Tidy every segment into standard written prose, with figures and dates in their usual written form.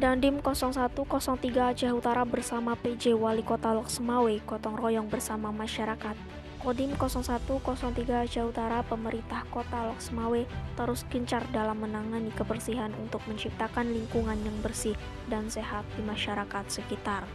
Dandim 0103 Aceh Utara bersama PJ Wali Kota Loksemawe gotong royong bersama masyarakat. Kodim 0103 Aceh Utara pemerintah Kota Loksemawe terus gencar dalam menangani kebersihan untuk menciptakan lingkungan yang bersih dan sehat di masyarakat sekitar.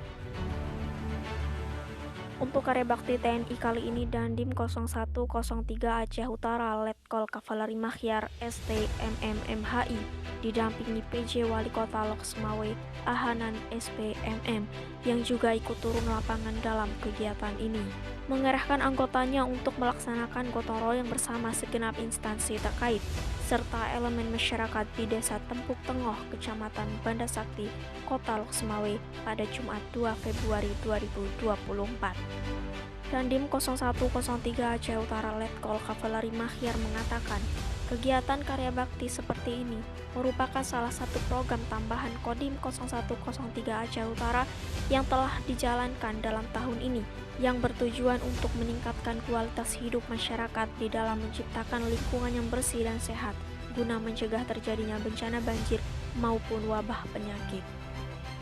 Untuk karya bakti TNI kali ini, Dandim 0103 Aceh Utara Letkol Kavaleri Makhyar STMM-MHI didampingi PJ Wali Kota Loksemawe Ahanan SPMM yang juga ikut turun lapangan dalam kegiatan ini, mengerahkan anggotanya untuk melaksanakan gotong royong bersama segenap instansi terkait serta elemen masyarakat di Desa Tempuk Tengoh, Kecamatan Banda Sakti, Kota Loksemawe pada Jumat 2 Februari 2024. Dandim 0103 Aceh Utara Letkol Kavaleri Makhyar mengatakan, kegiatan karya bakti seperti ini merupakan salah satu program tambahan Kodim 0103 Aceh Utara yang telah dijalankan dalam tahun ini, yang bertujuan untuk meningkatkan kualitas hidup masyarakat di dalam menciptakan lingkungan yang bersih dan sehat, guna mencegah terjadinya bencana banjir maupun wabah penyakit.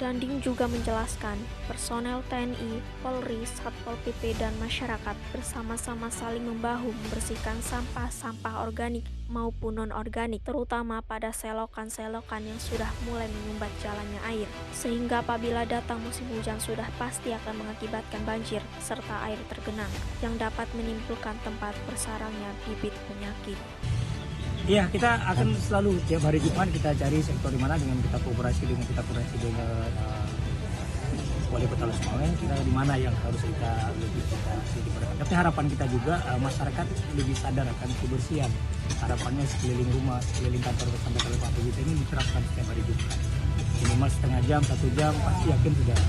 Dandim juga menjelaskan, personel TNI, Polri, Satpol PP, dan masyarakat bersama-sama saling membahu membersihkan sampah-sampah organik maupun non-organik, terutama pada selokan-selokan yang sudah mulai menyumbat jalannya air, sehingga apabila datang musim hujan sudah pasti akan mengakibatkan banjir serta air tergenang yang dapat menimbulkan tempat bersarangnya bibit penyakit. Iya, kita akan selalu tiap hari Jumat kita cari sektor di mana dengan kita kooperasi dengan Wali Kota Loksemawe, kita di mana yang harus kita lebih diperhatikan. Tapi harapan kita juga masyarakat lebih sadar akan kebersihan. Harapannya sekeliling rumah, sekeliling kantor sampai ke tempat kita ini diterapkan setiap hari Jumat. Minimal setengah jam, 1 jam, pasti yakin sudah.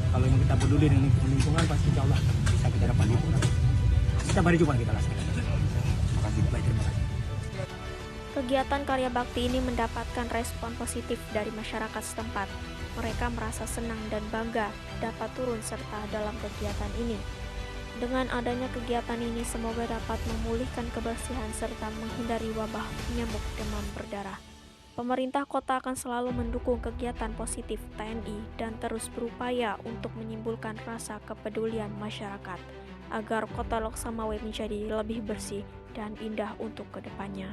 Kalau yang kita peduli dengan lingkungan, pasti insya Allah bisa kita dapat liputan. Setiap hari Jumat kita laksanakan. Terima kasih. Baik, terima kasih. Kegiatan karya bakti ini mendapatkan respon positif dari masyarakat setempat. Mereka merasa senang dan bangga dapat turun serta dalam kegiatan ini. Dengan adanya kegiatan ini, semoga dapat memulihkan kebersihan serta menghindari wabah nyamuk demam berdarah. Pemerintah kota akan selalu mendukung kegiatan positif TNI dan terus berupaya untuk menimbulkan rasa kepedulian masyarakat agar Kota Loksemawe menjadi lebih bersih dan indah untuk kedepannya.